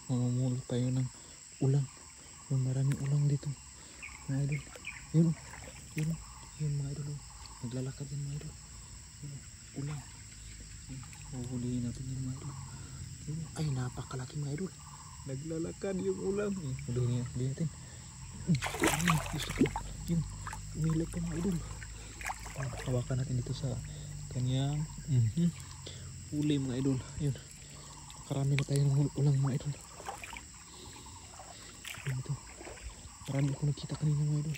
mamumulot tayo ng ulang. Yung maraming ulang dito mga idol. Yun, yun, yun mga idol. Naglalakad yan mga idol. Yun, ulang. Huhulihin natin yan mga idol. Yun, ay napakalaki mga idol. Naglalakad yung ulang. Hulihin natin. Gusto ko. Yun, umilag pa mga idol. Hawakan natin dito sa kanyang huli mga idol. Yun, karami na tayo ng ulang mga idol. Yun ito. Marami akong nakita kanina mga idol.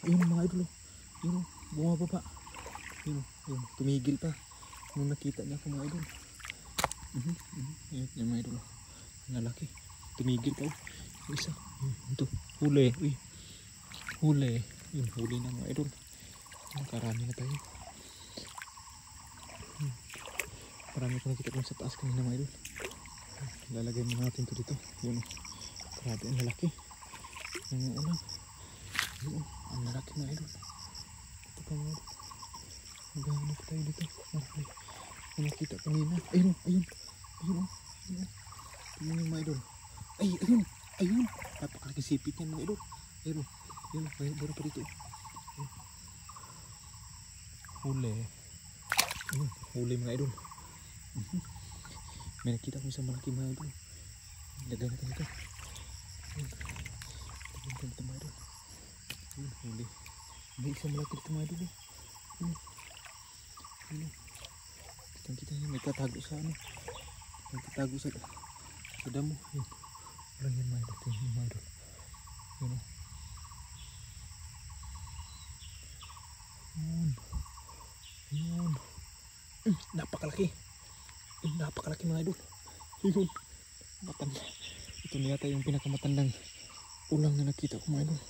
Yun mga idol. Yun, bumababa. Yun, tumigil pa. Nung nakita niya ako mga idol. Yun mga idol. Nalaki. Tumigil pa. Isa. Ito. Huli. Uy. Huli. Yun, huli na mga idol. Karami na tayo. Marami ko nakita dun sa taas kanina mga idol. Lalagay mo natin ito dito. Yun. Grabe ang lalaki. Yung ulang. Yun. Ang lalaki mga idol. Ito pa mga idol. Maghahanap tayo dito. Okay. Yung nakita kanina. Ayun. Ayun. Tingnan yung mga idol. Ayun. Napakalaki sipit yan mga idol. Ayun. Meron pa dito. Huli. Huli mga idol. May nakita ko isang malaki mga idol. Lagay natin ito. Tignan ito mga idol. Huli. May isang malaki dito mga idol. Kita niya nagtatago sa ano. Nagtatago sa damo. Walang yan mga idol. Tingnan yung mga idol. Yun. Napakalaki. Napakalaki mga idol. Yun. Matanda. Ito na yata yung pinakamatandang ulang na nakita ko mga idol.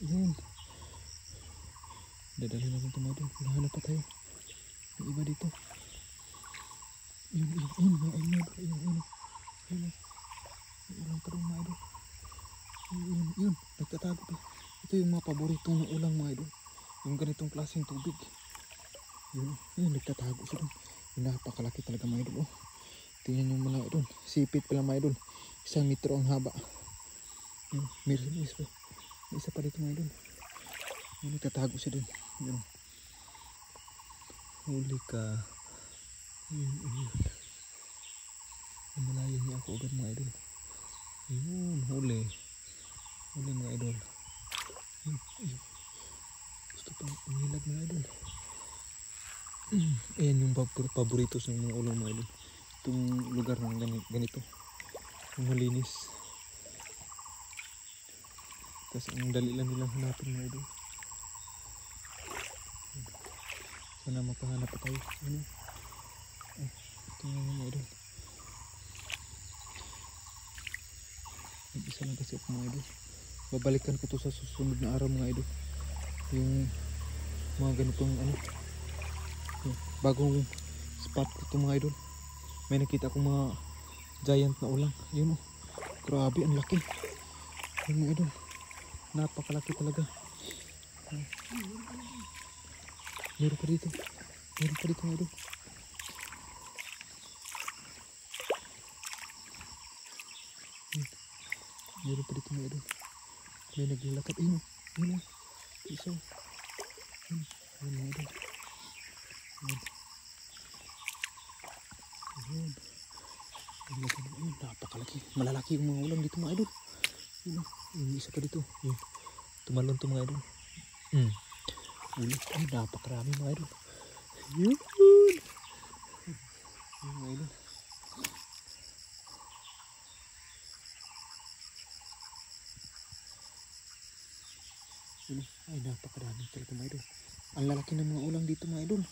Yun. Dadali natin ito mga idol. Hinahanap pa tayo. May iba dito. Yun. May ulang pa rin mga idol. Yun. Nagtatago pa. Ito yung mga paboritong ng ulang mga idol. Yung ganitong klaseng tubig. Yun, nagtatago siya dun. Napakalaki talaga mga idol. Tingnan nyo mga idol. Sipit pala mga idol. 1 metro ang haba. Yun, may isa pa dito mga idol. Yun, nagtatago siya dun. Yun. Huli ka. Yun. Namalayan niya ako agad mga idol. Yun, huli. Huli mga idol. Gusto pang umilag mga idol. Ayan yung paborito sa mga ulang mga idol. Itong lugar ng ganito. Yung malinis. Kasi ang dali lang nilang hanapin mga idol. Sana makahanap pa tayo. Tingnan nyo mga idol. Isa lang kasi ako mga idol. Babalikan ko to sa susunod na araw mga idol. Yung mga ganitong bagong spot ko ito mga idol. May nakita akong mga giant na ulang. Yun grabe ang laki. Yun mga idol. Napakalaki talaga. Meron pa dito mga idol. Meron pa dito mga idol. May naglalakad. Ayun. Isa. Ayun mga idol. Ayun. Napakalaki. Malalaki yung mga ulam dito mga idol. Ayun. Isa pa dito. Ayun. Tumalon to mga idol. Ay, napakarami mga idol. Ayun. Ayun mga idol. Ay, napakarami talaga mga idol. Ang lalaki ng mga ulang dito mga idol.